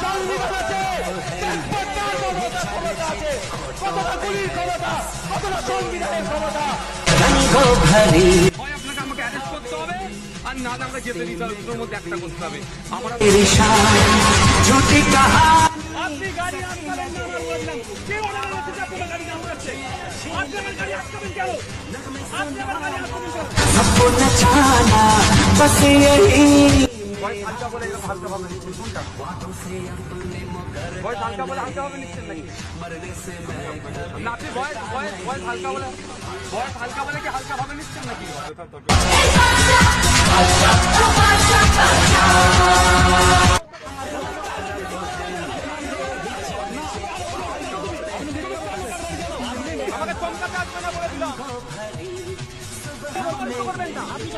সংবিধান আছে, তেজপাতার ক্ষমতা আছে, কতটা গুলির ক্ষমতা, কতটা সংবিধানের ক্ষমতা। হয় আপনাকে আমাকে অ্যারেস্ট করতে হবে, আর না আমরা যেতে দিতে হবে, দুটোর মধ্যে একটা করতে হবে। আমরা আপনি গাড়ি আটকাবেন না, আমার বললাম কেউ অর্ডার করছে যে আপনার গাড়ি আটকাচ্ছে, আপনি আমার গাড়ি আটকাবেন কেন? আপনি আমার গাড়ি আটকাবেন কেন? ভয় হালকা বলে এরকম হালকা ভাবে নিচ্ছেন কোনটা? ভয় হালকা বলে হালকা ভাবে নিচ্ছেন নাকি? না আপনি ভয় হালকা বলে কি হালকা ভাবে নিচ্ছেন নাকি? আমাকে চমকাতে আসবে না বলে দিলাম। করবেন না আপনি